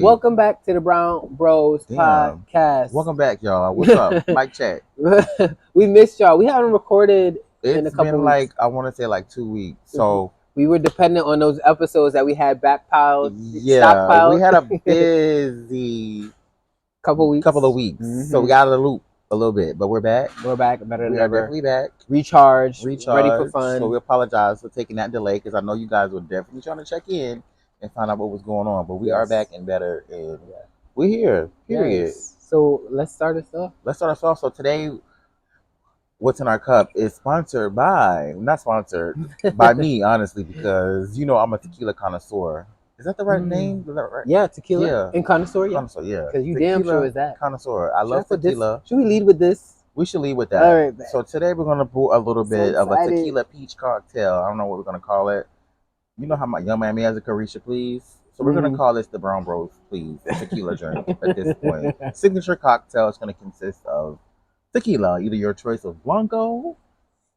Welcome back to the Brown Bros podcast. Welcome back, y'all. What's up? Mic check. We missed y'all. We haven't recorded in a It's couple been weeks. I want to say 2 weeks. So we were dependent on those episodes that we had backpiled. yeah, we had a busy couple of weeks. So we got out of the loop a little bit, but we're back. We're back better than We are ever. definitely back. Recharged, ready for fun. So we apologize for taking that delay because I know you guys were definitely trying to check in and find out what was going on. But we are back and better, and we're here. Period. Yes. So let's start us off. So today, what's in our cup is sponsored by, not sponsored by me, honestly, because I'm a tequila connoisseur. Is that the right name? Is that right? Yeah, tequila. Yeah. And connoisseur, yeah. Connoisseur, yeah. Because you damn sure is that. Connoisseur. I love tequila. Should we lead with this? We should lead with that. All right. So today we're going to pour a little bit of a tequila peach cocktail. I don't know what we're going to call it. You know how my young man has a Carisha, please? So we're going to call this the Brown Bros, please, tequila drink at this point. Signature cocktail is going to consist of tequila, either your choice of Blanco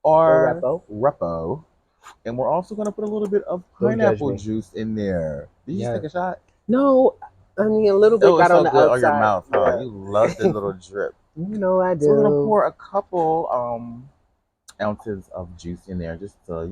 or Repo. And we're also going to put a little bit of pineapple juice in there. Did you just take a shot? No, I mean a little bit got on the outside. On your mouth, huh? Yeah. You love the little drip. You know I do. So we're going to pour a couple ounces of juice in there just to,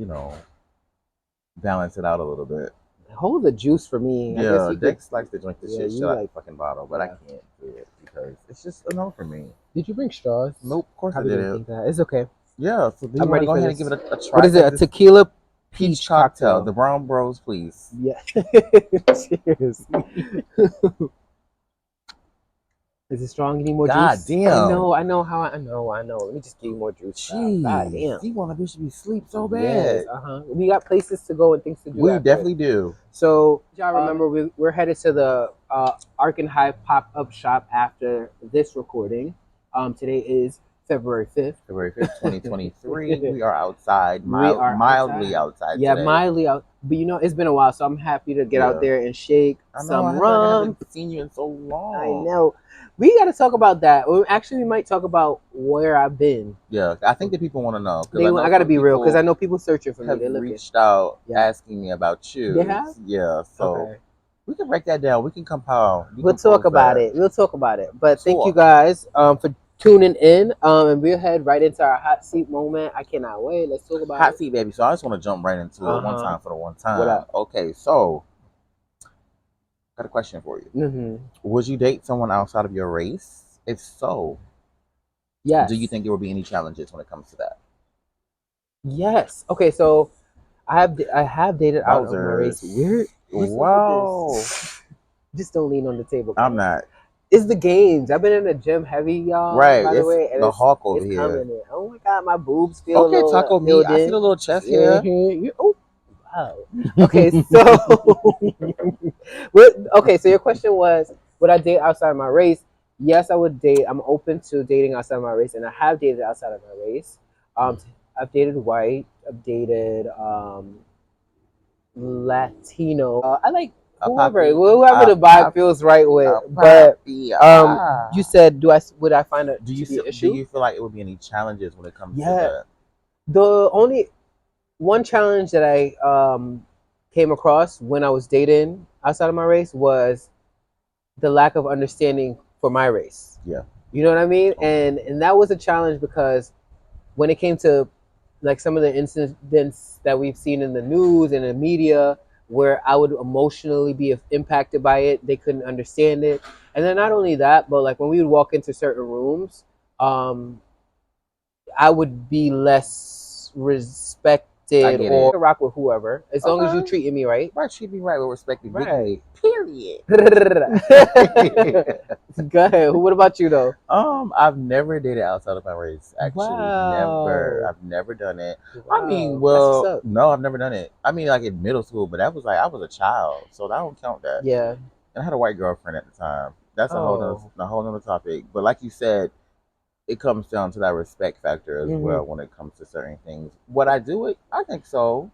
balance it out a little bit. Hold the juice for me. Yeah, Dex likes to drink the shit out of the fucking bottle, but I can't do it because it's just a no for me. Did you bring straws? Nope, of course I didn't. It's okay. Yeah, so I'm ready. Go ahead and give it a try. What is it? A tequila peach cocktail. The Brown Bros, please. Yeah. Cheers. Is it strong? You need more juice? God damn. I know. Let me just give you more juice. Jeez. God damn. You want to be asleep so bad. Yes, We got places to go and things to do. We definitely do. So, y'all remember, we're headed to the Ark and Hive pop-up shop after this recording. Today is February 5th. February 5th, 2023. We are outside. Mildly outside. Yeah, today. mildly out. But it's been a while, so I'm happy to get out there and shake some rum. I haven't seen you in so long. I know. We got to talk about that. We might talk about where I've been. Yeah, I think that people want to know. I got to be real because I know people searching for me. They reached out asking me about you. They have? Yeah, so we can break that down. We can compile. We'll talk about it. But thank you guys for tuning in. And we'll head right into our hot seat moment. I cannot wait. Let's talk about hot seat, baby. So I just want to jump right into it one time for the one time. What up? Okay, so got a question for you. Mm-hmm. Would you date someone outside of your race? If so, yes. Do you think there will be any challenges when it comes to that? Yes. Okay, so I have dated out of my race. Weird. Wow. Just don't lean on the table. I'm not. It's the gains. I've been in the gym heavy, y'all. Right. By the way, and the hawk over here. Coming in. Oh my God, my boobs feel okay. Taco meat. I see the little chest here. Oh, wow. Okay, so your question was, would I date outside of my race? Yes, I would date. I'm open to dating outside of my race, and I have dated outside of my race. I've dated white. I've dated Latino. I like whoever the vibe feels right with. But you said, would I find a issue? Do you feel like it would be any challenges when it comes to that? The only one challenge that I came across when I was dating outside of my race was the lack of understanding for my race. Yeah. You know what I mean? And that was a challenge because when it came to like some of the incidents that we've seen in the news and the media where I would emotionally be impacted by it, they couldn't understand it. And then not only that, but like when we would walk into certain rooms, I would be less respected or rock with whoever, as long as you treating me right. Right, treat me right with respect. Right. Period. Go ahead. What about you though? I've never dated outside of my race. Actually, never. I've never done it. Wow. I mean, no, I've never done it. I mean, like in middle school, but that was like I was a child, so that don't count. That. Yeah. And I had a white girlfriend at the time. That's a whole other topic. But like you said, it comes down to that respect factor as well when it comes to certain things. Would I do it? I think so.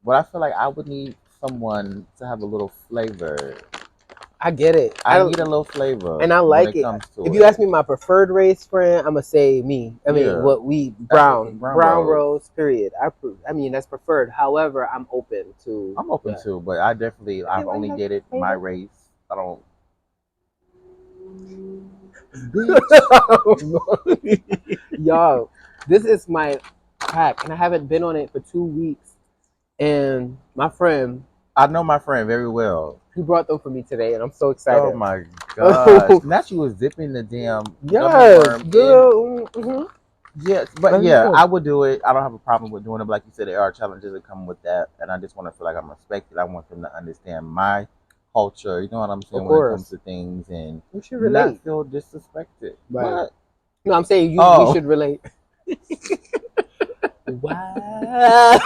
But I feel like I would need someone to have a little flavor. I get it. I need a little flavor. And I like it. If you ask me my preferred race friend, I'm going to say me. I mean, what we, Brown Rose, period. I mean, that's preferred. However, I'm open to. I'm open too, but I've only dated my race. I don't Bitch. Y'all, this is my pack, and I haven't been on it for 2 weeks. And my friend, I know my friend very well. he brought them for me today, and I'm so excited. Oh my gosh! Not you was dipping the damn gummy Yes, worm in. girl. Mm-hmm. Yes, but yeah, I would do it. I don't have a problem with doing it. But like you said, there are challenges that come with that, and I just want to feel like I'm respected. I want them to understand my culture. You know what I'm saying Of when it course. comes to things, and You should relate. not feel disrespected. Right. What? No, I'm saying we Oh, should relate. Wow.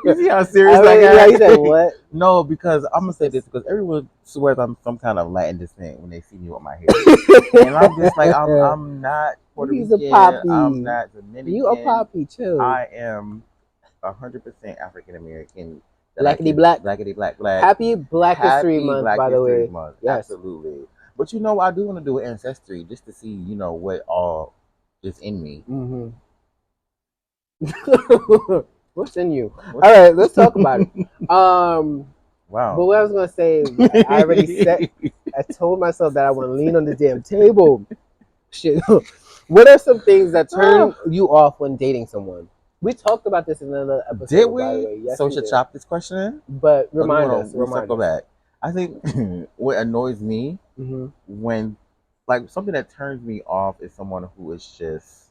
you see how serious I I mean, got? yeah, you said what? No, because I'm gonna say this because everyone swears I'm some kind of Latin descent when they see me with my hair, and I'm just like I'm not Puerto He's a Rican. poppy. I'm not Dominican. You a poppy too. I am 100% African American. Blackity black. Blackity black black. Happy Black History Month, Black by the History way. Month. Yes. Absolutely. But you know, I do want to do ancestry just to see, you know, what all is in me. Mm-hmm. What's in you? All right, let's talk about it. Wow. But what I was gonna say, I already said. I told myself that I want to lean on the damn table. Shit. What are some things that turn you off when dating someone? We talked about this in another episode. Did we? By the way. Yes, so we should chop this question in? But remind us. Circle back. I think what annoys me when, like, something that turns me off is someone who is just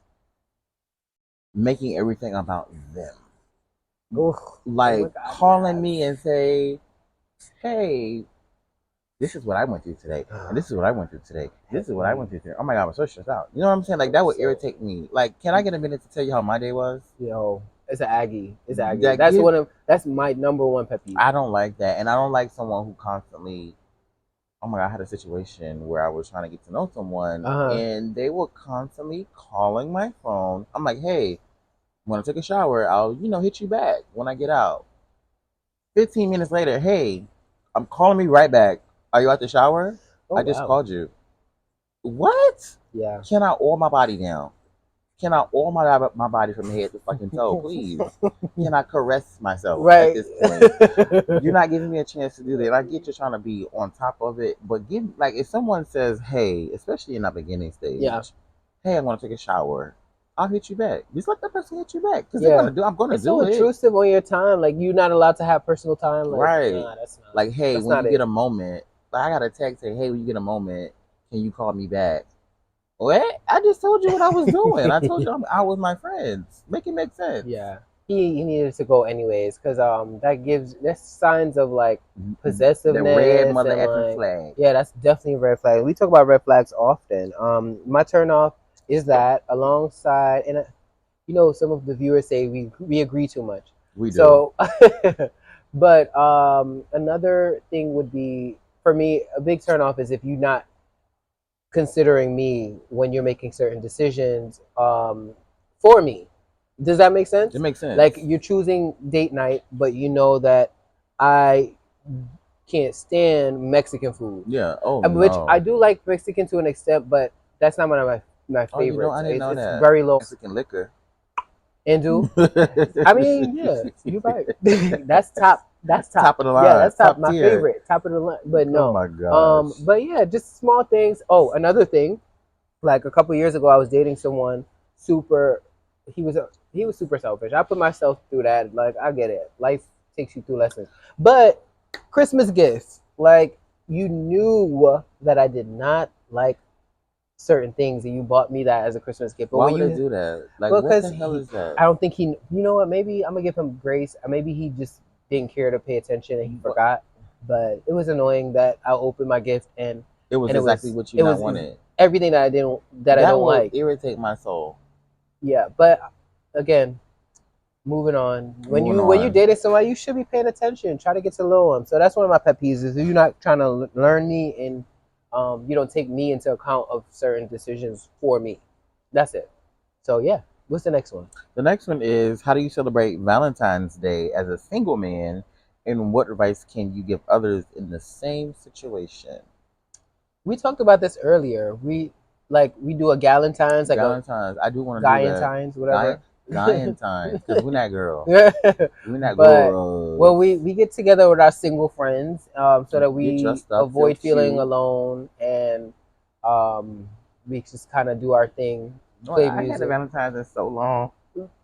making everything about them. Like calling me and say, "Hey, this is what I went through today, and this is what I went through today. This is what I went through today. Oh my God, I'm so stressed out." You know what I'm saying? Like that would irritate me. Like, can I get a minute to tell you how my day was? Yo, it's an Aggie. It's an Aggie. That's my number one pet peeve. I don't like that, and I don't like someone who constantly. Oh my God, I had a situation where I was trying to get to know someone, and they were constantly calling my phone. I'm like, "Hey, when I take a shower, I'll hit you back when I get out." 15 minutes later, "Hey, I'm calling me right back. Are you at the shower? I just called you." What? Yeah. Can I oil my body down? Can I oil my body from head to fucking toe, please? Can I caress myself at this point? You're not giving me a chance to do that. I get you're trying to be on top of it, but if someone says, "Hey," especially in that beginning stage, "Hey, I'm gonna take a shower," I'll hit you back. Just let the person hit you back because I'm gonna do it. It's so intrusive on your time. Like you're not allowed to have personal time. Like, right? Nah, that's not. Like, hey, when you get a moment, I got a text say, "Hey, when you get a moment, can you call me back?" What? I just told you what I was doing. I told you I was my friends. Make it make sense. Yeah. He needed to go anyways because that's signs of like possessiveness. The red mother effing flag. Yeah, that's definitely a red flag. We talk about red flags often. My turn off is that alongside, and some of the viewers say we agree too much. We do. So, but another thing would be for me a big turn off is if you're not considering me when you're making certain decisions for me. Does that make sense? It makes sense. Like you're choosing date night, but you know that I can't stand Mexican food. Yeah. Which I do like Mexican to an extent, but that's not one of my favorites. I didn't know that. It's very low. Mexican liquor. And I mean, yeah, you're right. That's top. That's top of the line. Yeah, that's top my tier. Favorite. Top of the line. But no. Oh my gosh. But yeah, just small things. Oh, another thing. Like a couple years ago, I was dating someone super. He was super selfish. I put myself through that. Like I get it. Life takes you through lessons. But Christmas gifts. Like you knew that I did not like certain things, and you bought me that as a Christmas gift. But why would you do that? Like, what the hell is that? I don't think he. You know what? Maybe I'm gonna give him grace. Maybe he just didn't care to pay attention and he forgot. But it was annoying that I opened my gift and it was exactly what you wanted. Everything that I don't like. That would irritate my soul. Yeah, but again, moving on. When you dating somebody, you should be paying attention. Try to get to know them. So that's one of my pet peeves is you're not trying to learn me and you don't take me into account of certain decisions for me. That's it. So yeah, what's the next one? The next one is, how do you celebrate Valentine's Day as a single man, and what advice can you give others in the same situation? We talked about this earlier. We do a Galentine's, like Galentine's. I do want to do that. Galentine's, whatever. Galentine's, because we're not girls. We're not girls. Well, we get together with our single friends so that we avoid feeling alone, and We just kind of do our thing, Oh, play I had a music. Valentine's in so long.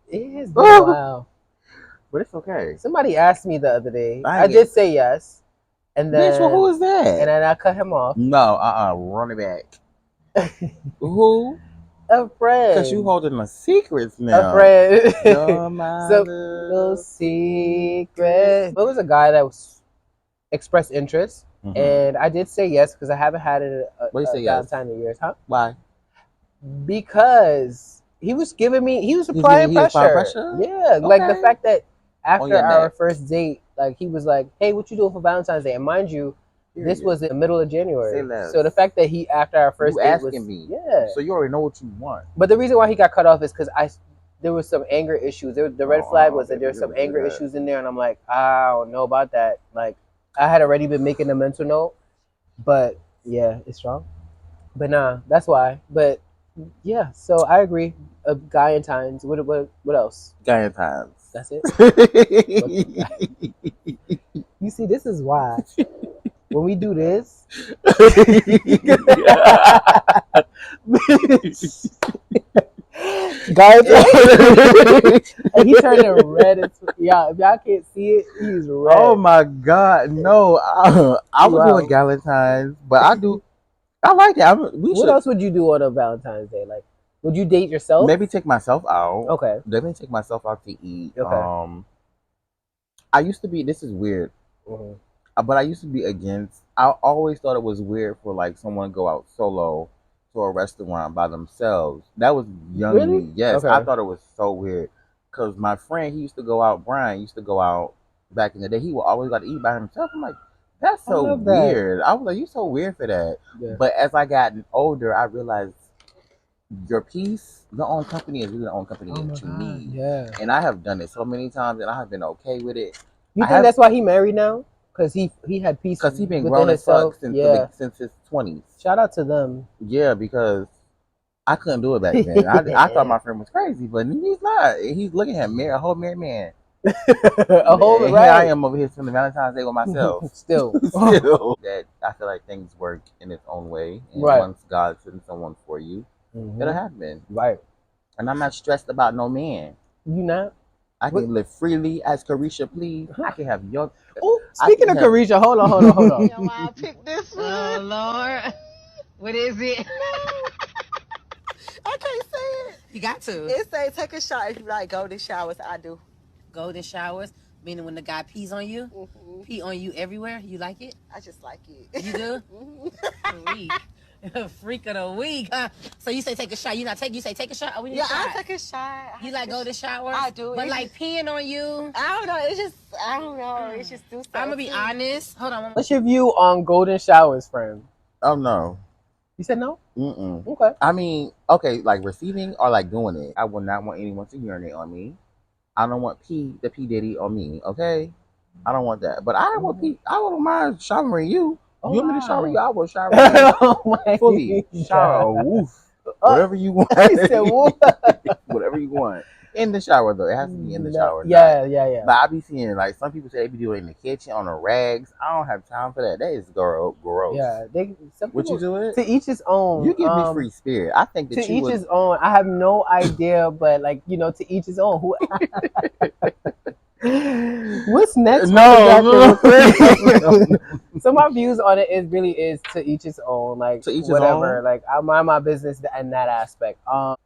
It has been a while. But it's okay. Somebody asked me the other day. I I did say yes, and Bitch, well, who then is that? and then I cut him off. No, run it back. Who? A friend. Because you holding my secrets now. A friend. You're my So, little secret. It was a guy that was expressed interest, and I did say yes because I haven't had a Valentine in years. Huh? Why? Because he was giving me, he was applying pressure. Yeah, okay. Like the fact that after our first date, like he was like, "Hey, what you doing for Valentine's Day?" And mind you, this was in the middle of January. So the fact that he, after our first date, was me. Yeah. So you already know what you want. But the reason why he got cut off is because there was some anger issues. The red flag was that there was some anger issues in there, and I'm like, I don't know about that. Like, I had already been making a mental note, but yeah, it's strong. But nah, that's why. But yeah, so I agree. Valentine's. What else? Valentine's. That's it. You see, this is why when we do this, guys, and he turning red. Yeah, if y'all can't see it, he's red. Oh my God, no! I was doing Valentine's, but I do. I like it. What else would you do on a Valentine's Day? Like, would you date yourself? Maybe take myself out. Okay. Definitely take myself out to eat. Okay. I used to be. This is weird. But I used to be against. I always thought it was weird for like someone to go out solo to a restaurant by themselves. That was young me. Yes, I thought it was so weird. Cause my friend, he used to go out. Brian used to go out back in the day. He would always got to eat by himself. I'm like, that's so weird. I was like, you so weird for that. Yeah. But as I got older, I realized your peace, your own company is really your own company to me. Yeah. And I have done it so many times, and I have been okay with it. You think that's why he married now? Because he had peace. Because he been grown as fuck since his 20s. Shout out to them. Yeah, because I couldn't do it back then. I thought my friend was crazy, but he's not. He's looking at a whole married man. A whole right. Here I am over here spending Valentine's Day with myself. Still. That I feel like things work in its own way. And once God sends someone for you, it'll happen. Right. And I'm not stressed about no man. You not? I can live freely as Carisha, please. I can have your. Oh, speaking of Carisha, hold on. Yeah, why I picked this one? Oh Lord, what is it? I can't say it. You got to. It say take a shower if you like golden showers. I do. Golden showers, meaning when the guy pees on you, pee on you everywhere. You like it? I just like it. You do? Freak. Freak of the week, huh? So you say take a shot. You say take a shot. Oh, yeah, I take a shot. You like go to shower? I do. But like peeing on you? I don't know. I don't know. It's just do something. I'm gonna be honest. Hold on. What's your view on golden showers, friend? Oh no. You said no? Okay. I mean, okay, like receiving or like doing it. I would not want anyone to urinate on me. I don't want P Diddy on me. Okay. I don't want that. But I don't want P. I don't mind showering you. You want me to shower you? I will shower you. Oh my fully. Shower. Woof. Whatever you want. Whatever you want. In the shower though. It has to be in the shower. Yeah. But I be seeing like some people say they be doing it in the kitchen on the rags. I don't have time for that. That is gross. Yeah. Would you do it? To each his own. You give me free spirit. I think that to each his own. I have no idea, but like, to each his own. Who What's next? No. So my views on it really is to each his own. Like to each whatever. His own? Like I mind my business in that aspect. Oh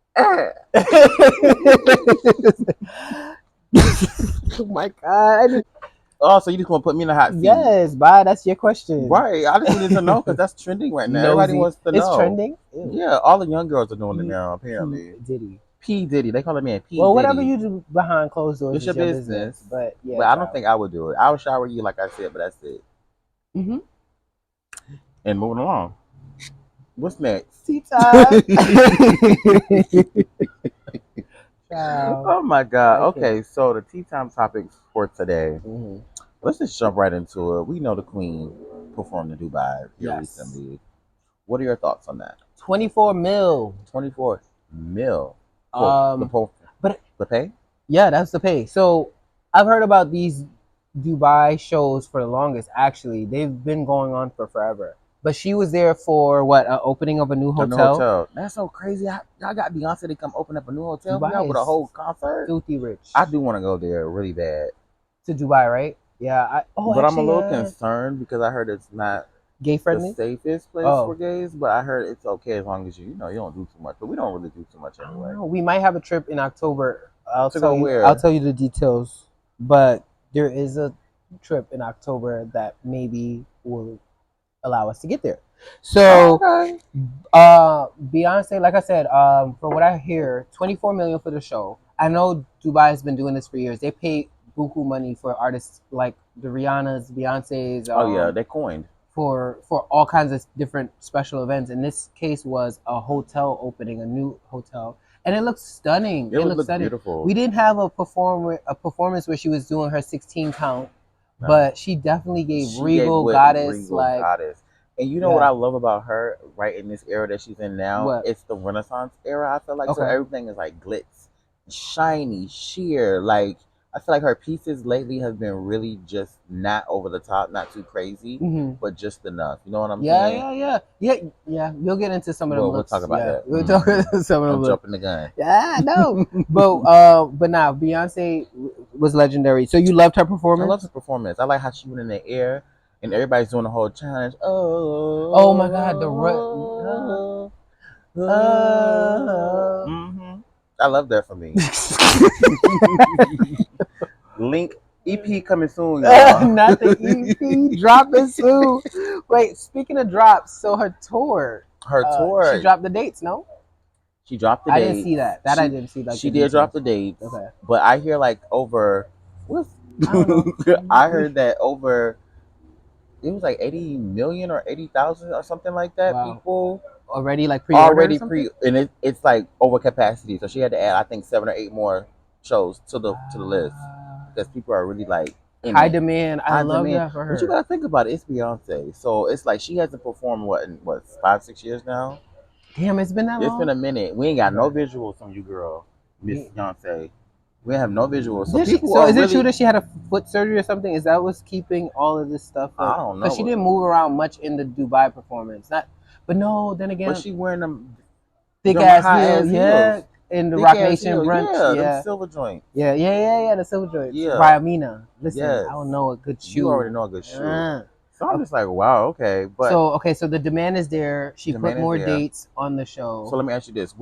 my God. Oh, so you just want to put me in the hot seat? Yes, bye. That's your question. Right. I just needed to know because that's trending right now. Everybody wants to know. It's trending? Ew. Yeah, all the young girls are doing it now, apparently. P. Diddy. They call it man P. Well, Diddy. whatever you do behind closed doors it's your business. But yeah. But I don't think I would do it. I would shower you like I said, but that's it. And moving along. What's next? Tea time. Oh my God. Okay, so the tea time topics for today. Let's just jump right into it. We know the Queen performed in Dubai here recently. What are your thoughts on that? 24 mil. 24 mil. The pay? Yeah, that's the pay. So I've heard about these Dubai shows for the longest. Actually, they've been going on for forever. But she was there for what? An opening of a new A new hotel. hotel. That's so crazy. Y'all got Beyonce to come open up a new hotel for y'all Dubai with a is whole concert. filthy rich. I do want to go there really bad. To Dubai, right? Yeah. But I'm a little concerned because I heard it's not gay friendly. the safest place for gays, but I heard it's okay as long as you don't do too much. But we don't really do too much anyway. We might have a trip in October. I'll To tell go you. where? I'll tell you the details. But there is a trip in October that maybe will allow us to get there. So, Beyonce, like I said, from what I hear, 24 million for the show. I know Dubai has been doing this for years. They pay buku money for artists like the Rihannas, Beyonce's. They coined for all kinds of different special events. In this case, was a hotel opening, a new hotel, and it looks stunning. It looks stunning. Beautiful. We didn't have a performance where she was doing her 16 count. No. But she definitely gave regal goddess. And you know what I love about her right in this era that she's in now? What? It's the Renaissance era, I feel like. Okay. So everything is like glitz, shiny, sheer. Like, I feel like her pieces lately have been really just not over the top, not too crazy, but just enough. You know what I'm saying? Yeah. We'll get into some of them looks. We'll talk about that. We'll talk about some of them. I'm jumping the gun. Yeah, I know. but now Beyonce was legendary. So you loved her performance? I loved her performance. I like how she went in the air and everybody's doing the whole challenge. Oh my God, I love that for me. Link EP coming soon, y'all. Not the EP dropping soon. Wait, speaking of drops, so her tour. She dropped the dates, no? She dropped the dates. I didn't see that. I didn't see that. She did drop the dates. Okay. But I hear like over I heard that over it was like 80 million or 80,000 or something like that. Wow. People already like and it's like over capacity. So she had to add I think 7 or 8 more shows to the list because people are really like high demand. I love that for her. But you gotta think about it. It's Beyonce, so it's like she hasn't performed in 5-6 years now. Damn, it's been that long. It's been a minute. We ain't got no visuals from you, girl, Miss Beyonce. We have no visuals. So is it true that she had a foot surgery or something? Is that what's keeping all of this stuff? I don't know. Because she didn't move around much in the Dubai performance. But no, then again, but she wearing them thick ass heels. In the Rock Nation brunch, the silver joint. Yeah, the silver joint. Yeah, by Amina. Listen, I don't know a good shoe. You already know a good shoe. So I'm just like, wow, okay. But so the demand is there. She put more dates on the show. So let me ask you this: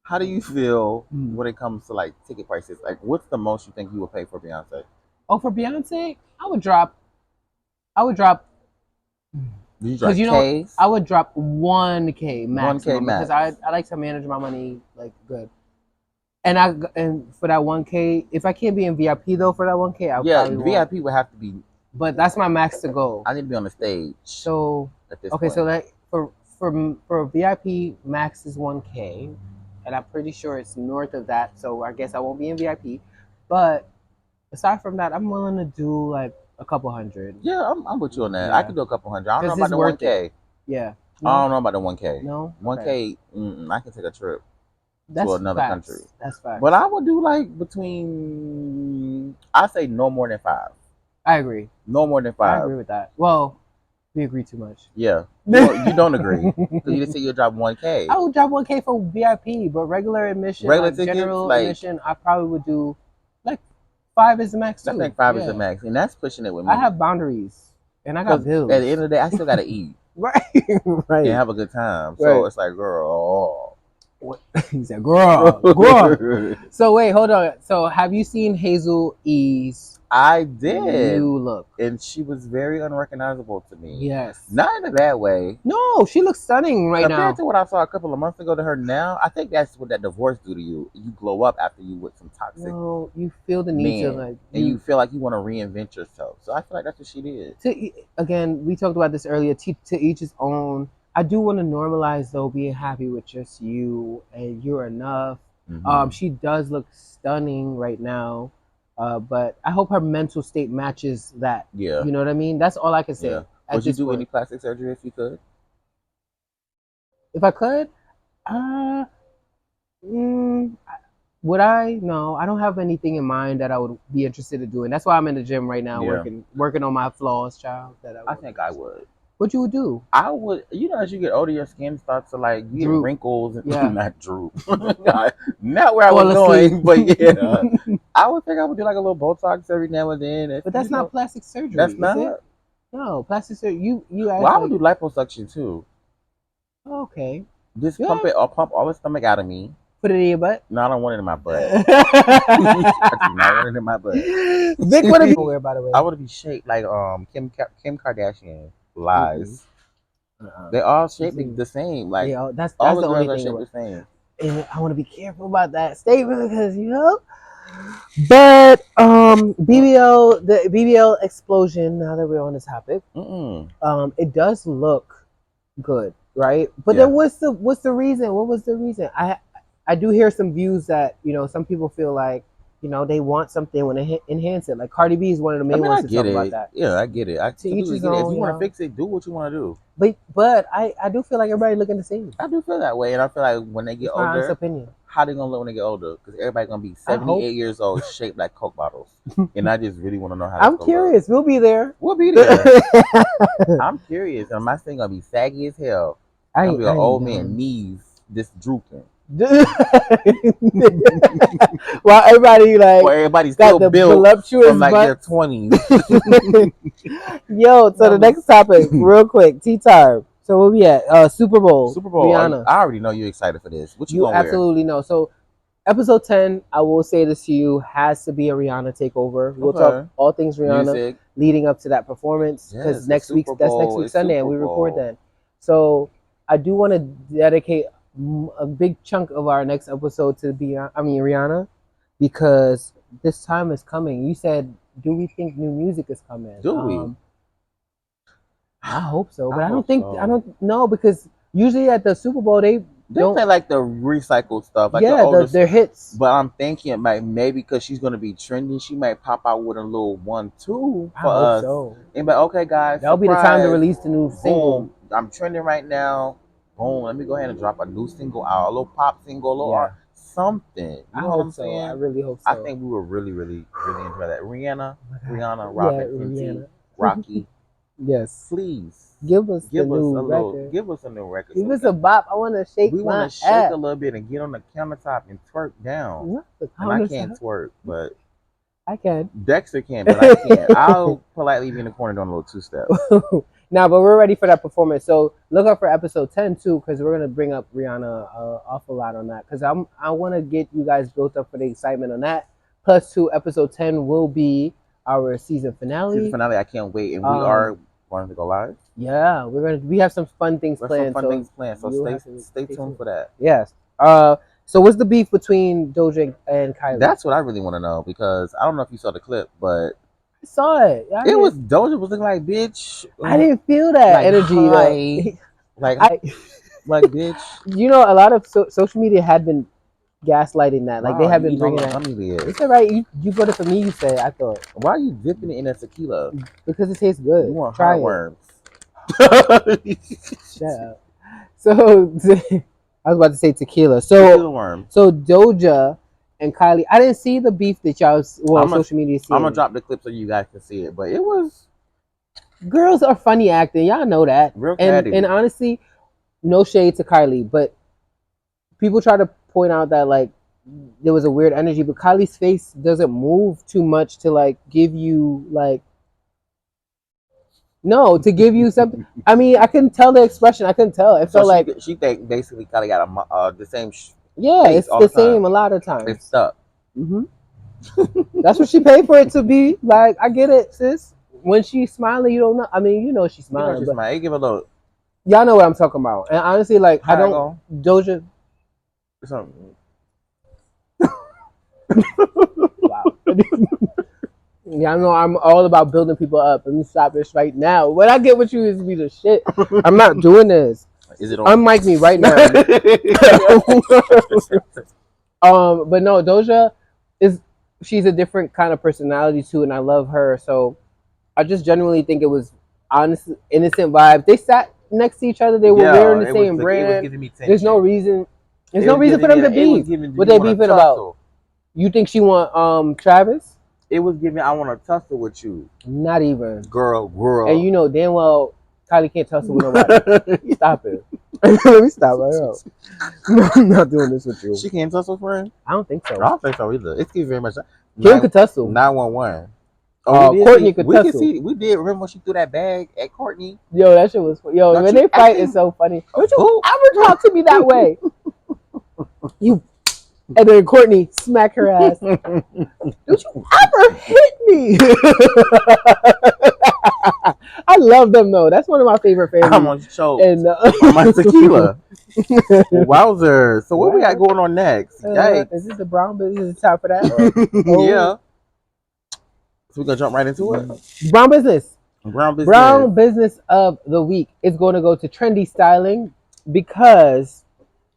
how do you feel when it comes to like ticket prices? Like, what's the most you think you would pay for Beyonce? Oh, for Beyonce, I would drop. Because I would drop 1K max. 1K max. Because I like to manage my money like good. And for that 1K, if I can't be in VIP though for that 1K, VIP would have to be. But that's my max to go. I need to be on the stage. So point. So like for VIP max is 1K, and I'm pretty sure it's north of that. So I guess I won't be in VIP. But aside from that, I'm willing to do like a couple hundred. Yeah, I'm with you on that. Yeah. I can do a couple hundred. I don't know about the 1K. Yeah. No? I don't know about the 1K. No? 1K, I can take a trip to another country. That's fact. But I would do like I say no more than 5. I agree. No more than 5. I agree with that. Well, we agree too much. Yeah. You don't agree. Because you just say you'll drop 1K. I would drop 1K for VIP, but regular admission, tickets, general admission, I probably would do 5 is the max too. I think 5 is the max, and that's pushing it with me. I have boundaries, and I got bills. At the end of the day, I still gotta eat, right, and have a good time. So it's like, girl, he said, girl. So wait, hold on. So have you seen Hazel E's? I did. New look, and she was very unrecognizable to me. Yes, not in a bad way. No, she looks stunning now. Compared to what I saw a couple of months ago to her now, I think that's what that divorce do to you. You glow up after you with some toxic. No, you feel the need to and you feel like you want to reinvent yourself. So I feel like that's what she did. Again, we talked about this earlier. To each his own. I do want to normalize though being happy with just you and you're enough. Mm-hmm. She does look stunning right now. But I hope her mental state matches that. Yeah. You know what I mean? That's all I can say. Yeah. Would you do any plastic surgery if you could? If I could? Would I? No, I don't have anything in mind that I would be interested in doing. That's why I'm in the gym right now, Yeah. working on my flaws, child. I think I would. What you would do? I would, as you get older, your skin starts to like you get Droop. wrinkles and Yeah. not droop. Not where I Fall was asleep. going, but yeah, I would think I would do like a little Botox every now and then. But that's not plastic surgery. That's is not. it? No, plastic surgery. You asked. Well, I would do liposuction too. Okay. Just pump all the stomach out of me. Put it in your butt. No, I don't want it in my butt. I do not want it in my butt. Vic would be wear, by the way. I would be shaped like Kim Kardashian. Lies. They all shaped the same. Like that's all the the only girls thing. are shaped the same. And I want to be careful about that statement because But the BBL explosion. Now that we're on the topic, it does look good, right? But then what's the reason? What was the reason? I do hear some views that some people feel like they want something when they enhance it. Like Cardi B is one of the main ones to talk about that. Yeah, I get it. I completely get it. If you want to fix it, do what you want to do. But I do feel like everybody looking the same. I do feel that way, and I feel like when they get older, honest opinion. How they gonna look when they get older? Because everybody gonna be 78 years old, shaped like Coke bottles, and I just really want to know how. I'm curious. We'll be there. We'll be there. I'm curious, and my thing gonna be saggy as hell. I'm gonna be an old man, knees just drooping. While everybody's got still the built voluptuous from like their 20s. Yo, so the next topic, real quick, Tyre. So where we at? Super Bowl. Rihanna. I already know you're excited for this. What you gonna absolutely know. So episode 10, I will say this to you, has to be a Rihanna takeover. We'll talk all things Rihanna leading up to that performance because that's next week Sunday, and we record then. So I do want to dedicate a big chunk of our next episode to Rihanna, because this time is coming. You said, do we think new music is coming? Do we? I hope so, but I don't know, because usually at the Super Bowl they play like the recycled stuff, like their hits. But I'm thinking maybe because she's gonna be trending, she might pop out with a little 1-2 for us. So. And but okay, guys, that'll be the time to release the new single. I'm trending right now. Boom, let me go ahead and drop a new single out, a little pop single, a little something. You know what I'm saying? I really hope so. I think we will really, really, really enjoy that. Rihanna, Robin, Fenty, Rocky. Yes. Please. Give us a new record. Give us a new record. Give us a bop. I want to shake We want to shake a little bit and get on the countertop and twerk down. And I can't twerk, but I can. Dexter can, but I can't. I'll politely be in the corner doing a little two-step. Now, but we're ready for that performance. So look up for episode 10 too, because we're gonna bring up Rihanna awful lot on that. Because I want to get you guys built up for the excitement on that. Plus, episode 10 will be our season finale. I can't wait, and we are going to go live. Yeah, we have some fun things planned. So stay tuned for that. Yes. So what's the beef between Doja and Kylie? That's what I really want to know, because I don't know if you saw the clip, but I saw it. Doja was looking like, bitch. I didn't feel that energy though. like bitch. A lot of social media had been gaslighting that. Like they have been bringing that. It's all right. You got it for me. You said. I thought. Why are you dipping it in a tequila? Because it tastes good. You want Try heartworms. Shut up. So I was about to say tequila. So Doja and Kylie. I didn't see the beef that y'all on social media. I'm gonna drop the clip so you guys can see it. But it was. Girls are funny acting. Y'all know that. Real catty. And honestly, no shade to Kylie, but people try to point out that like there was a weird energy, but Kylie's face doesn't move too much to like give you like to give you something. I mean, I couldn't tell the expression. I couldn't tell. It felt like she think basically Kylie got the same. It's the same a lot of times. It's stuck. That's what she paid for it to be. Like I get it, sis. When she's smiling, you don't know. I mean, she's smiling. You give a look. Y'all know what I'm talking about. And honestly, like I don't Doja. Something. Wow. Yeah, I know I'm all about building people up. Let me stop this right now. When I get with you is be the shit. I'm not doing this. Is it on? Unmic me right now. But no, Doja she's a different kind of personality too, and I love her. So I just genuinely think it was honest, innocent vibes. They sat next to each other. They were wearing the same brand. There's no reason. There's no reason for them to beef. What they beefing about? You think she want Travis? It was giving. I want to tussle with you, Not even. girl. And you know damn well Kylie can't tussle with nobody. Stop it. Let me stop right now. No, I'm not doing this with you. She can't tussle, friend. I don't think I so. don't think so either. It's giving very much. Kim could tussle. 911. Courtney could we tussle. Can see. We did. Remember when she threw that bag at Courtney? Yo, that shit was. Yo, Don't when you they fight, actually- it's so funny. Don't you ever talk to me that way? You. And then Courtney smack her ass. Don't you ever hit me? I love them though. That's one of my favorite families. I'm on choke. And on my tequila. Wowzer. So what we got going on next? Is this the brown business? Is it time for that? Yeah. So we're gonna jump right into it. Brown business. Brown business. Brown business of the week is going to go to trendy styling because,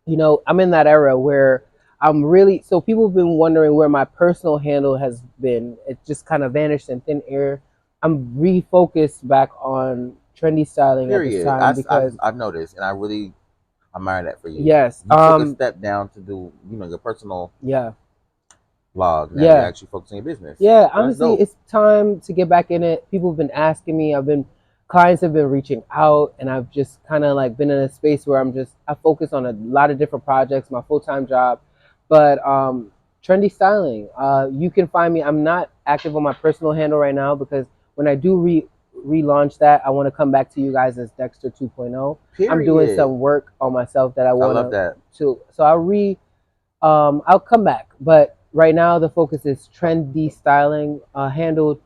you know, I'm in that era where I'm really, so people have been wondering where my personal handle has been. It just kind of vanished in thin air. I'm refocused back on trendy styling at this time because I've noticed, and I really admire that for you. Yes, you took a step down to do, you know, your personal blog. Now you're actually focusing on your business. Yeah, honestly, it's time to get back in it. People have been asking me. Clients have been reaching out, and I've just kind of like been in a space where I focus on a lot of different projects, my full-time job, but trendy styling. You can find me. I'm not active on my personal handle right now because when I do relaunch that, I want to come back to you guys as Dexter 2.0. I'm doing some work on myself that I want to. So I'll come back, but right now the focus is trendy styling. Handle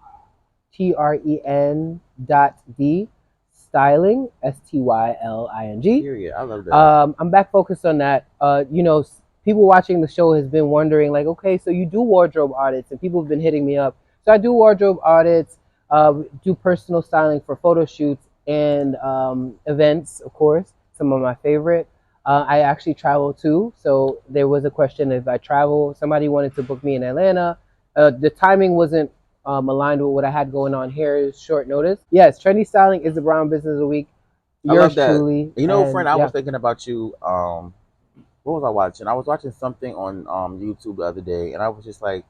TREN.D styling STYLING. Period. I love that. I'm back focused on that. You know, people watching the show has been wondering, like, okay, so you do wardrobe audits, and people have been hitting me up. So I do wardrobe audits, do personal styling for photo shoots and events, of course, some of my favorite. I actually travel too, so there was a question if I travel. Somebody wanted to book me in Atlanta. The timing wasn't aligned with what I had going on here. Short notice. Yes, trendy styling is the brown business of the week. I love that. Truly. You know, friend, I was thinking about you. What was I watching? I was watching something on YouTube the other day, and I was just like,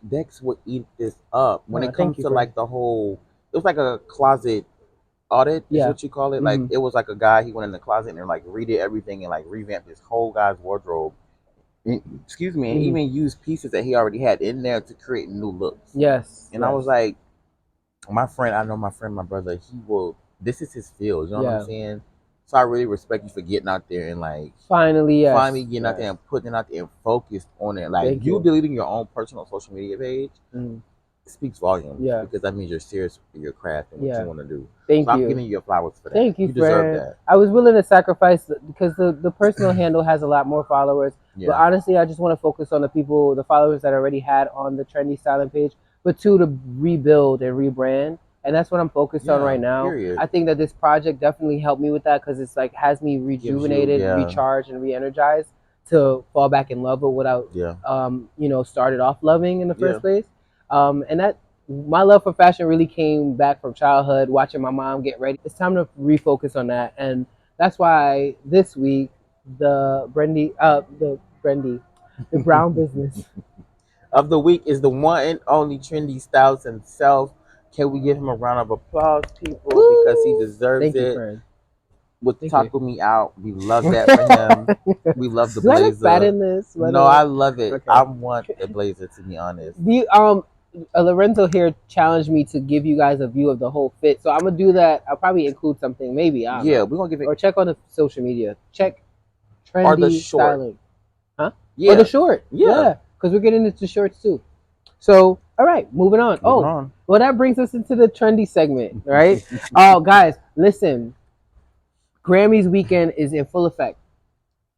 Dex would eat this up when it comes to like the whole. It was like a closet audit, is what you call it. Like it was like a guy, he went in the closet and like redid everything and like revamped his whole guy's wardrobe. Excuse me, and even used pieces that he already had in there to create new looks. Yes. And I was like, my brother, this is his field, you know what I'm saying? So I really respect you for getting out there and like finally getting out there and putting it out there and focused on it. Like you deleting your own personal social media page speaks volumes. Yeah. Because that means you're serious with your craft and what you want to do. Thank you. I'm giving you your flowers for that. Thank you, you deserve that. I was willing to sacrifice because the personal handle has a lot more followers. Yeah. But honestly, I just want to focus on the followers that I already had on the trendy styling page, but to rebuild and rebrand. And that's what I'm focused on right now. Period. I think that this project definitely helped me with that because it's like has me rejuvenated, recharged, and re-energized to fall back in love with what I, you know, started off loving in the first place. And that my love for fashion really came back from childhood, watching my mom get ready. It's time to refocus on that, and that's why this week the brown business of the week is the one and only trendy stylist himself. Can we give him a round of applause, people? Woo! Because he deserves it. Friend. With Taco Me Out, we love that for him. We love the blazer. I look bad in this? No, I love it. Okay. I want the blazer, to be honest. Lorenzo here challenged me to give you guys a view of the whole fit, so I'm gonna do that. I'll probably include something, maybe. I don't know. We're gonna give it. Or check on the social media. Check trendy or the short. Styling, huh? Yeah. Or the short. Yeah, because we're getting into shorts too. So, all right, moving on. Well, that brings us into the trendy segment, right? Guys, listen. Grammys weekend is in full effect,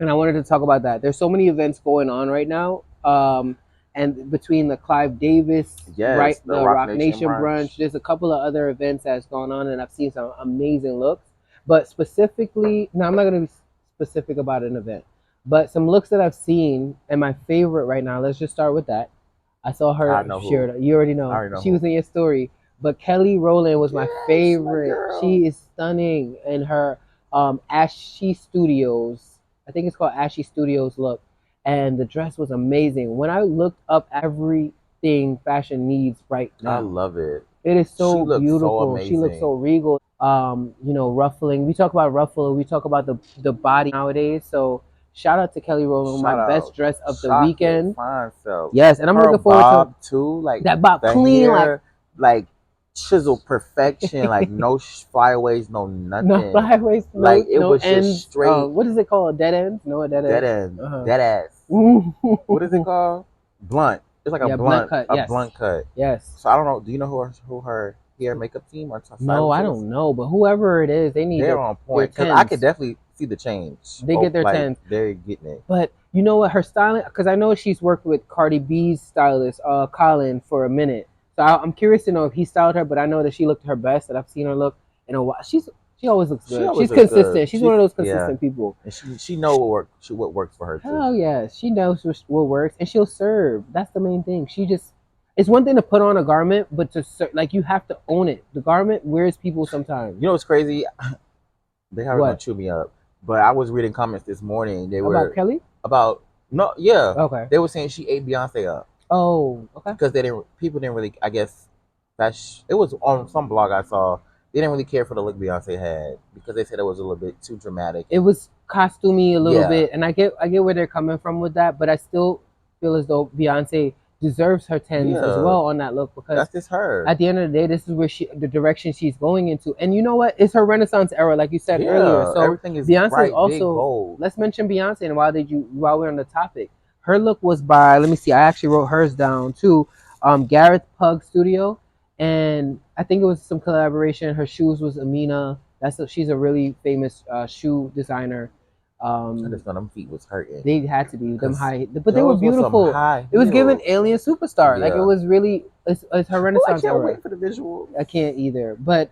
and I wanted to talk about that. There's so many events going on right now, and between the Clive Davis, the Rock Nation brunch, there's a couple of other events that's gone on, and I've seen some amazing looks. But specifically, now I'm not going to be specific about an event, but some looks that I've seen, and my favorite right now. Let's just start with that. I saw her shared. You already know. She was in your story. But Kelly Rowland was my favorite. She is stunning in her Ashy Studios. I think it's called Ashy Studios look. and the dress was amazing. When I looked up everything fashion needs right I now, love it. it is She so looks so beautiful. She looks so amazing. regal. You know, ruffling. We talk about ruffle. We talk about the body nowadays. So shout out to Kelly Rowland, my Shout best out. dress of the Chocolate weekend. fine self. Yes, and I'm Her looking forward to bob too, like that bob the clean, like hair, like chisel perfection, like no flyaways, no no nothing. flyaways, Like no it no was just ends. straight What is it called? Dead ends? No, a dead dead end. end, Uh dead ass. huh. What is it called? Blunt. It's like Yeah, blunt cut. a Yes, blunt cut. yes. So I don't know. Do you know who her hair makeup team or No, stylist I is? don't know, but whoever it is, they need They're on their point because I could tens. definitely see the change. They Oh, get their like tens. they're getting it. But you know what? Her styling, because I know she's worked with Cardi B's stylist, Colin, for a minute. So I'm curious to know if he styled her. But I know that she looked her best. That I've seen her look in a while. She always looks She good. always She's looks good. consistent. She's one of those Yeah, consistent people. and she know what works for her too. Hell yeah, she knows what works, and she'll serve. That's the main thing. She just. It's one thing to put on a garment, but to like you have to own it. The garment wears people sometimes. You know what's crazy? They probably gonna What chew me up. But I was reading comments this morning. They about were Kelly? about no, yeah. Okay. They were saying she ate Beyonce up Oh, okay. because people didn't really. I guess it was on some blog I saw. They didn't really care for the look Beyonce had because they said it was a little bit too dramatic. It was costumey a little Yeah, bit, and I get where they're coming from with that, but I still feel as though Beyonce deserves her tens as yeah. well on that look because That's just her. at the end of the day, this is where the direction she's going into, and you know what? It's her Renaissance era, like you said earlier. Yeah, So everything is Beyonce's bright, big, also. bold. Let's mention Beyonce, and while we're on the topic, her look was by. Let me see. I actually wrote hers down too. Gareth Pug Studio, and I think it was some collaboration. Her shoes was Amina. She's a really famous shoe designer. I just know them feet was hurting. They had to be them 'Cause high, but they were those were some beautiful. high It was given heels. alien superstar. Like it Yeah. was really. It's her Oh, I Renaissance can't era. wait for the visual. I can't either. But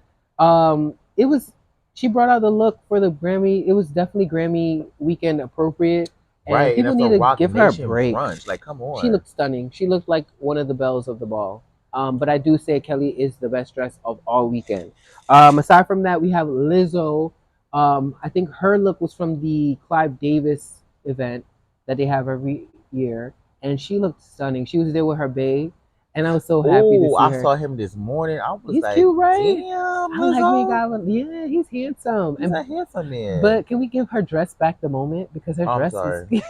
it was. She brought out the look for the Grammy. It was definitely Grammy weekend appropriate, and Right, and people that's a need to Rock give her a Nation break. brunch. Like, come She on. looked stunning. She looked like one of the belles of the ball. But I do say Kelly is the best dress of all weekend. Aside from that, we have Lizzo. I think her look was from the Clive Davis event that they have every year, and she looked stunning. She was there with her babe, and I was so happy to Oh, see I her. saw him this morning. I was He's like, cute, right? damn, I like me, Lizzo. guy. Yeah, he's handsome. He's a handsome man. But can we give her dress back the moment because her Oh, I'm dress is. sorry.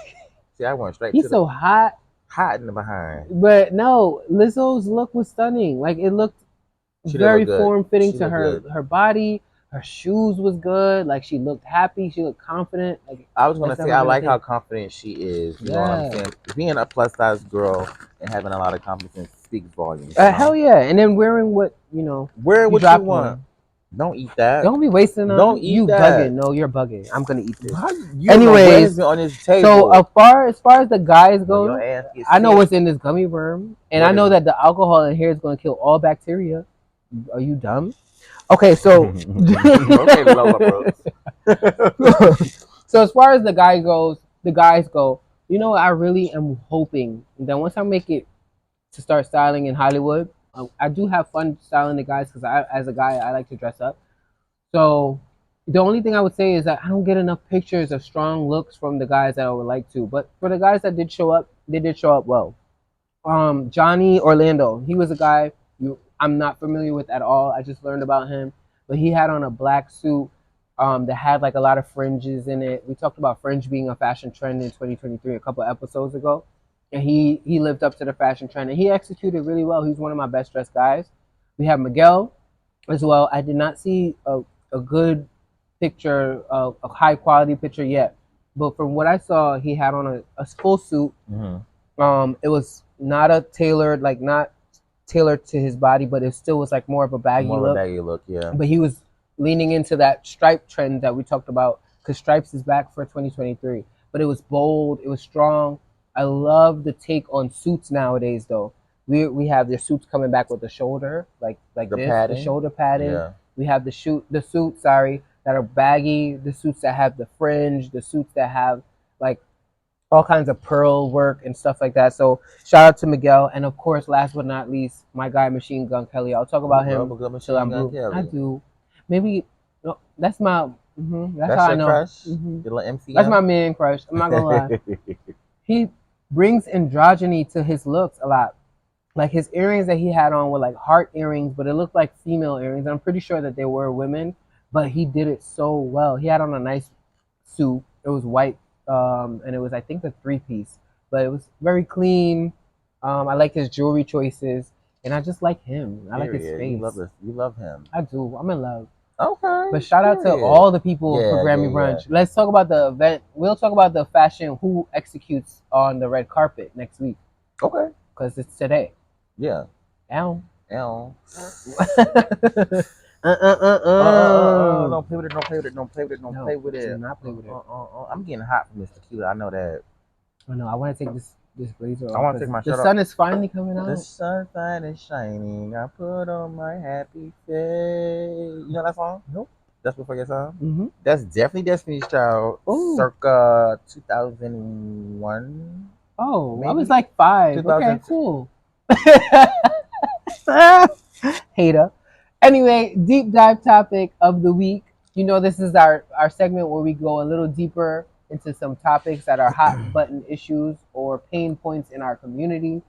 See, I went straight He's to the so hot. hot in the behind. But no, Lizzo's look was stunning. Like it looked She did look very good. form fitting She to looked good. her body. Her shoes was good. Like she looked happy. She looked confident. Like I was gonna that's say never I been a like how thing. confident she is. You know what I'm Yeah. saying? Being a plus size girl and having a lot of confidence speaks volumes. Hell yeah. And then wearing what Wear you what you dropped want. one. Don't eat that. Don't be wasting them. Don't eat You that. bugging. No, you're bugging. I'm gonna eat this. How you Anyways, on this so table? as far as the guys When your go, ass gets I know sick, what's in this gummy worm, and what I know is that the alcohol in here is gonna kill all bacteria. Are you dumb? Okay, so okay, Lola Brooks. so as far as the guys go, you know what? I really am hoping that once I make it to start styling in Hollywood, I do have fun styling the guys because as a guy, I like to dress up. So the only thing I would say is that I don't get enough pictures of strong looks from the guys that I would like to. But for the guys that did show up, they did show up well. Johnny Orlando, he was a guy I'm not familiar with at all. I just learned about him, but he had on a black suit that had like a lot of fringes in it. We talked about fringe being a fashion trend in 2023 a couple episodes ago, and he lived up to the fashion trend and he executed really well. He's one of my best dressed guys. We have Miguel as well. I did not see a good picture, a high quality picture yet, but from what I saw, he had on a full suit. It was not not tailored to his body, but it still was like more of a baggy More of a look. baggy look, yeah. But he was leaning into that stripe trend that we talked about because stripes is back for 2023. But it was bold, it was strong. I love the take on suits nowadays, though. We have the suits coming back with the shoulder, like The this, the padding, shoulder padding. yeah. We have the suits, sorry, that are baggy, the suits that have the fringe, the suits that have like all kinds of pearl work and stuff like that. So shout out to Miguel, and of course, last but not least, my guy Machine Gun Kelly. I'll talk about him till I'm blue. I do. Maybe no, that's my. That's how I your know. crush? Your little MCM? That's my man crush. I'm not gonna lie. he brings androgyny to his looks a lot. Like his earrings that he had on were like heart earrings, but it looked like female earrings. I'm pretty sure that they were women, but he did it so well. He had on a nice suit. It was white, and it was I think a three piece, but it was very clean. I like his jewelry choices, and I just like him. I like his Period. face. You love him. I do. I'm in love. Okay. But shout out to period. all the people for Yeah, Grammy yeah, Brunch. yeah. Let's talk about the event. We'll talk about the fashion who executes on the red carpet next week Okay. because it's today. Yeah. Ow. L. uh. Don't play with it. Don't play with it. Don't play with it. Don't play with it. Do not play with it. I'm getting hot from this tequila. I know that. I know. I want to take this blazer off. I want to take my shirt The off. sun is finally coming out. The sun finally shining. I put on my happy face. You know that song? Nope. That's before your song? Mm-hmm. That's definitely Destiny's Child. Ooh. Circa 2001. Oh, Maybe? I was like 5. 2000. Okay, cool. Hater. Anyway, deep dive topic of the week. You know, this is our segment where we go a little deeper into some topics that are hot button issues or pain points in our community.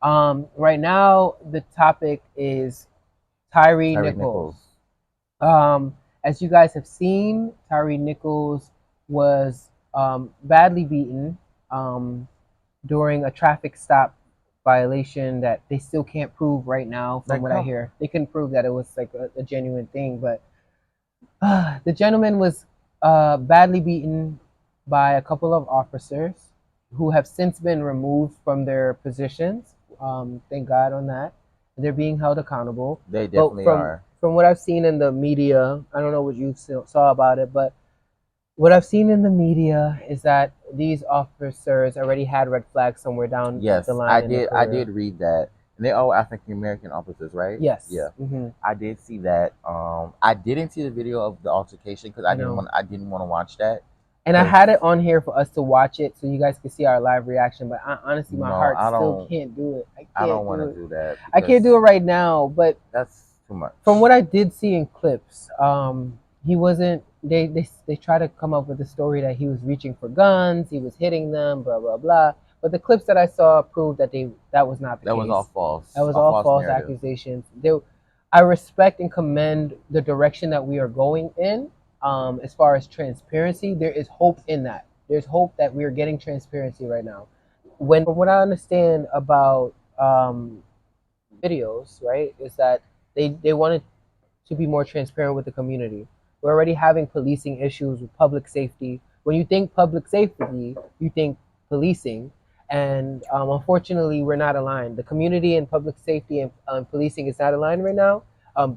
Right now, the topic is Tyre Nichols. As you guys have seen, Tyre Nichols was badly beaten during a traffic stop violation that they still can't prove right now from what I hear. They couldn't prove that it was like a genuine thing, but the gentleman was badly beaten by a couple of officers who have since been removed from their positions. Thank God on that. They're being held accountable. They definitely are. From what I've seen in the media, I don't know what you saw about it, but what I've seen in the media is that these officers already had red flags somewhere down the line. I did read that. And they're all African American officers, right? Yes. Yeah. Mm-hmm. I did see that. I didn't see the video of the altercation because I didn't want to watch that. And I had it on here for us to watch it so you guys can see our live reaction. But honestly, my heart still can't do it. I don't want to do that. I can't do it right now. But that's too much. From what I did see in clips, he wasn't. They try to come up with a story that he was reaching for guns, he was hitting them, blah blah blah. But the clips that I saw proved that that was not the case. That was all false. That was all false accusations. I respect and commend the direction that we are going in. As far as transparency, there is hope in that. There's hope that we are getting transparency right now. From what I understand about videos, right, is that they wanted to be more transparent with the community. We're already having policing issues with public safety. When you think public safety, you think policing. And unfortunately, we're not aligned. The community and public safety and policing is not aligned right now.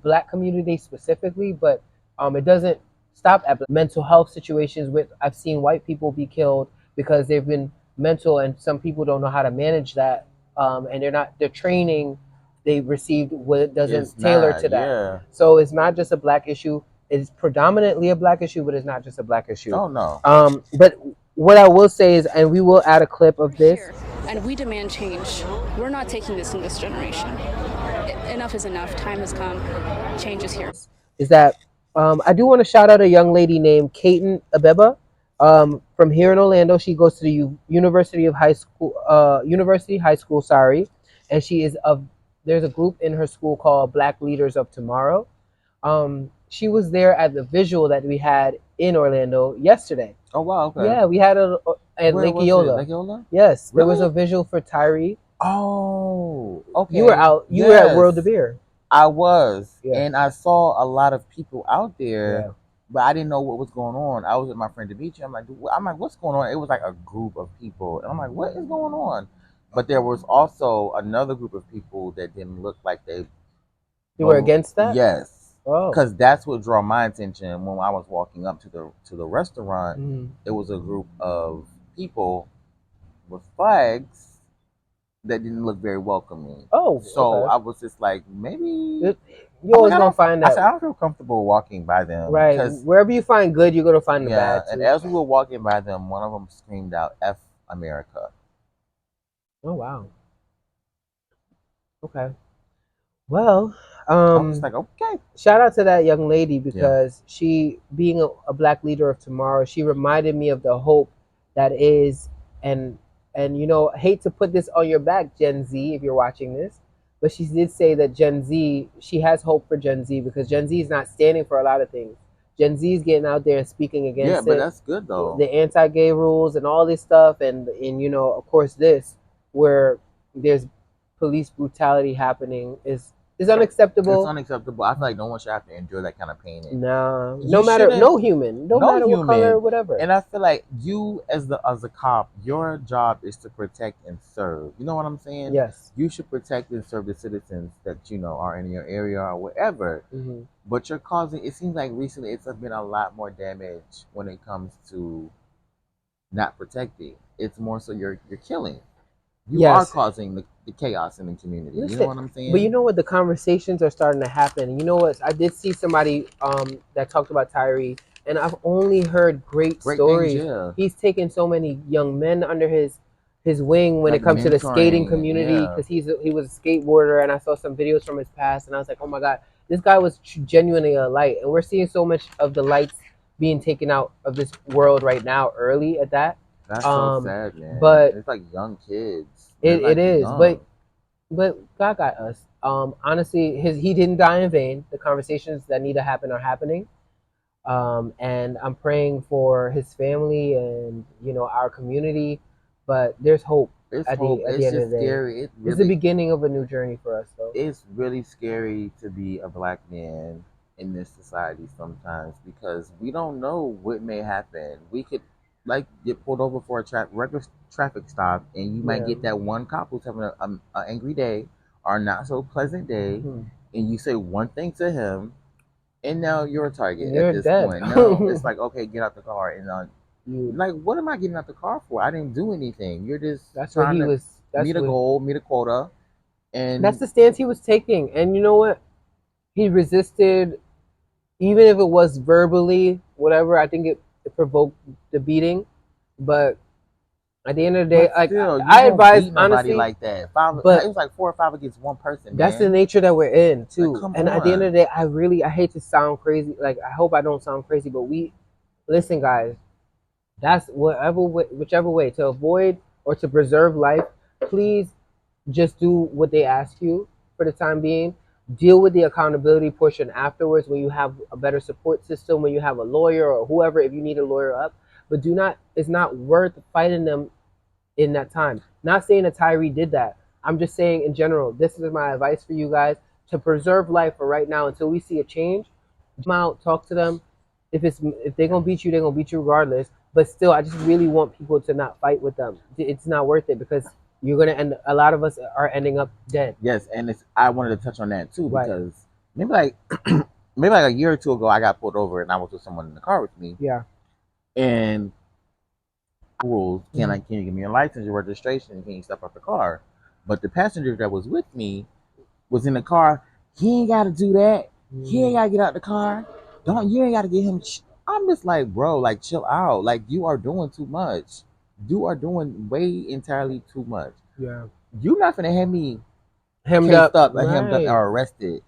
Black community specifically, but it doesn't stop at mental health situations. I've seen white people be killed because they've been mental, and some people don't know how to manage that, and they're training they received what doesn't tailor to that. Yeah. So it's not just a black issue. It's predominantly a black issue, but it's not just a black issue. Oh no. But what I will say is, and we will add a clip of this. And we demand change. We're not taking this in this generation. Enough is enough. Time has come. Change is here. Is that I do want to shout out a young lady named Kaiten Abeba from here in Orlando. She goes to the University High School, sorry, and she is there's a group in her school called Black Leaders of Tomorrow. She was there at the visual that we had in Orlando yesterday. Oh wow! Okay. Yeah, we had it at Lake Eola. Lake Eola? Yes, really? There was a visual for Tyre. Oh, okay. You were out. You were at World of Beer. I was, and I saw a lot of people out there, but I didn't know what was going on. I was with my friend Dimitri. I'm like, what's going on? It was like a group of people, and I'm like, what is going on? But there was also another group of people that didn't look like they. You were against that? Yes. Oh. Because that's what drew my attention when I was walking up to the restaurant. Mm-hmm. It was a group of people with flags that didn't look very welcoming. Oh, so okay. I was just like, maybe you always gonna find that. I said, I don't feel comfortable walking by them. Right. Wherever you find good, you're gonna find the bad. And as we were walking by them, one of them screamed out, "F America." Oh wow. Okay. Well, I'm just like, okay. Shout out to that young lady because she, being a black leader of tomorrow, she reminded me of the hope that is and And hate to put this on your back, Gen Z, if you're watching this, but she did say that Gen Z, she has hope for Gen Z because Gen Z is not standing for a lot of things. Gen Z is getting out there and speaking against but it, that's good though. the anti-gay rules and all this stuff, and of course this, where there's police brutality happening is unacceptable. It's unacceptable. I feel like no one should have to endure that kind of pain. Nah, You no matter, shouldn't- no human, no matter what color, whatever. And I feel like you, as a cop, your job is to protect and serve. You know what I'm saying? Yes. You should protect and serve the citizens that are in your area or whatever. Mm-hmm. But you're causing. It seems like recently it's been a lot more damage when it comes to not protecting. It's more so you're killing. You are causing the chaos in the community. Listen, you know what I'm saying? But you know what? The conversations are starting to happen. You know what? I did see somebody that talked about Tyre, and I've only heard great stories. Things, yeah. He's taken so many young men under his wing when it comes to the skating community, because he was a skateboarder, and I saw some videos from his past, and I was like, oh my God, this guy was genuinely a light. And we're seeing so much of the lights being taken out of this world right now early at that. That's so sad, man. But it's like young kids. It is, young. but God got us. Honestly, he didn't die in vain. The conversations that need to happen are happening. And I'm praying for his family and our community. But there's hope. At the end of the day. Scary. It's the beginning of a new journey for us, though. It's really scary to be a black man in this society sometimes, because we don't know what may happen. We could get pulled over for a regular traffic stop, and you might get that one cop who's having an angry day or not so pleasant day, and you say one thing to him, and now you're a target at this point. Now it's like, okay, get out the car, and like, what am I getting out the car for? I didn't do anything. You're just trying to meet a goal, meet a quota, and that's the stance he was taking. And you know what? He resisted, even if it was verbally, whatever. I think it provoked the beating, but at the end of the day, I advise honestly like that. But it was like 4 or 5 against one person. That's the nature that we're in too. And at the end of the day, I hate to sound crazy. Like, I hope I don't sound crazy, but listen, guys. That's whichever way to avoid or to preserve life. Please just do what they ask you for the time being. Deal with the accountability portion afterwards, when you have a better support system, when you have a lawyer or whoever, if you need a lawyer up. But it's not worth fighting them in that time. Not saying that Tyre did that. I'm just saying in general, this is my advice for you guys, to preserve life for right now until we see a change. Come out, talk to them. If they're gonna beat you, they're gonna beat you regardless. But still, I just really want people to not fight with them. It's not worth it, because you're gonna end. A lot of us are ending up dead. Yes, and I wanted to touch on that too, because maybe like a year or two ago, I got pulled over and I was with someone in the car with me. Yeah. And rules, can you give me your license, your registration, can you step out the car? But the passenger that was with me was in the car. He ain't got to do that. He ain't got to get out the car. You ain't got to get him. I'm just like, bro, like, chill out. Like, you are doing too much. You are doing way entirely too much. Yeah. You're not gonna have me hemmed up or arrested.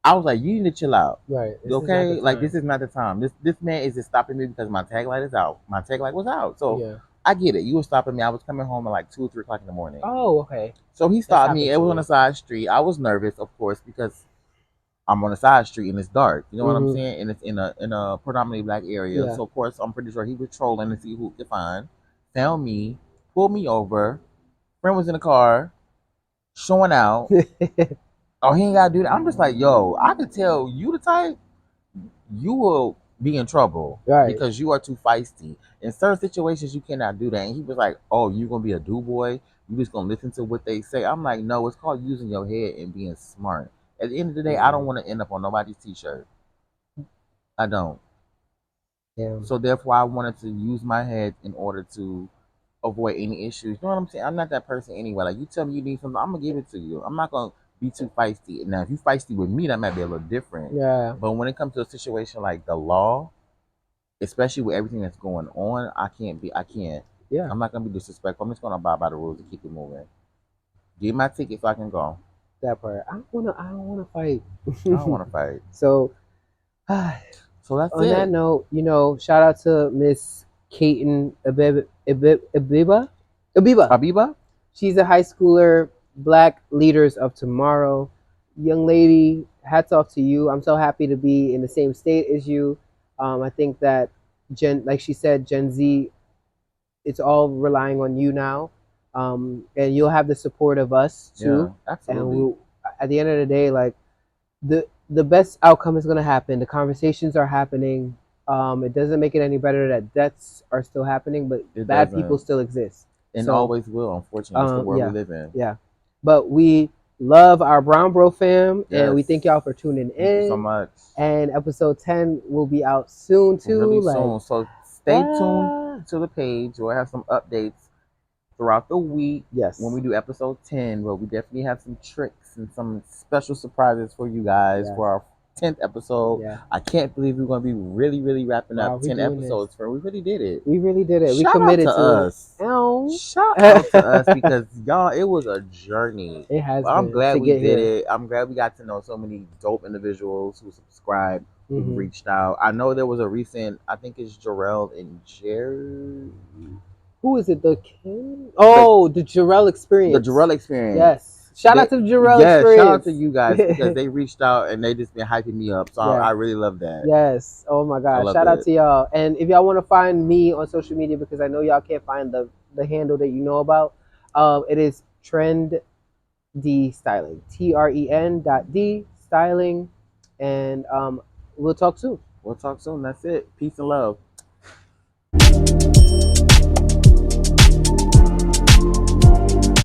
I was like, you need to chill out. Right. Okay? Like, this is not the time. This man is just stopping me because my tag light is out. My tag light was out. So I get it. You were stopping me. I was coming home at like 2 or 3 o'clock in the morning. Oh, okay. So he stopped me. It was on a side street. I was nervous, of course, because I'm on a side street and it's dark. You know what I'm saying? And it's in a predominantly black area. Yeah. So of course I'm pretty sure he was trolling to see who he could find. Found me, pulled me over. Friend was in the car, showing out. Oh, he ain't gotta do that. I'm just like, yo, I could tell you the type, you will be in trouble. Right. Because you are too feisty. In certain situations you cannot do that. And he was like, oh, you gonna be a do boy? You just gonna listen to what they say? I'm like, no, it's called using your head and being smart. At the end of the day, I don't want to end up on nobody's t-shirt. I don't. Yeah. So therefore, I wanted to use my head in order to avoid any issues. You know what I'm saying? I'm not that person anyway. Like, you tell me you need something, I'm gonna give it to you. I'm not gonna be too feisty. Now, if you feisty with me, that might be a little different. Yeah. But when it comes to a situation like the law, especially with everything that's going on, I can't. Yeah. I'm not gonna be disrespectful. I'm just gonna abide by the rules and keep it moving. Give my ticket so I can go. That part. I don't wanna fight. I don't wanna fight. So that's on that note, shout out to Miss Katen Abiba. Abiba. Abiba? She's a high schooler, Black Leaders of Tomorrow. Young lady, hats off to you. I'm so happy to be in the same state as you. I think that like she said, Gen Z, it's all relying on you now. And you'll have the support of us too. Yeah, And absolutely. at the end of the day, like the best outcome is going to happen. The conversations are happening. It doesn't make it any better that deaths are still happening, but It bad people doesn't. still exist. And So always will, unfortunately. It's the world we yeah, live in. yeah. But we love our Brown Bro fam, and we Yes. thank y'all for tuning in. Thank you so much. And episode 10 will be out soon too. Really like, soon. So stay tuned to the page. We'll have some updates throughout the week. Yes. When we do episode 10, where we definitely have some tricks and some special surprises for you guys for our 10th episode. Yeah. I can't believe we're going to be really wrapping up 10 episodes. For we really did it. We really did it. We Shout committed out to us. it. Shout out to us because y'all, it was a journey. It has. I'm been glad to we get did here. it. I'm glad we got to know so many dope individuals who subscribed, who Mhm. reached out. I know there was a recent, I think it's Jarrell and Jerry. Who is it? The Kim? Oh, the Jarrell Experience. The Jarrell Experience. Yes. Shout out to the Jarrell Experience. Shout out to you guys because they reached out and they just been hyping me up. So I really love that. Yes. Oh my God. Shout out to y'all. And if y'all want to find me on social media, because I know y'all can't find the handle that you know about, it is Trend D Styling. TREN.D Styling. And we'll talk soon. We'll talk soon. That's it. Peace and love.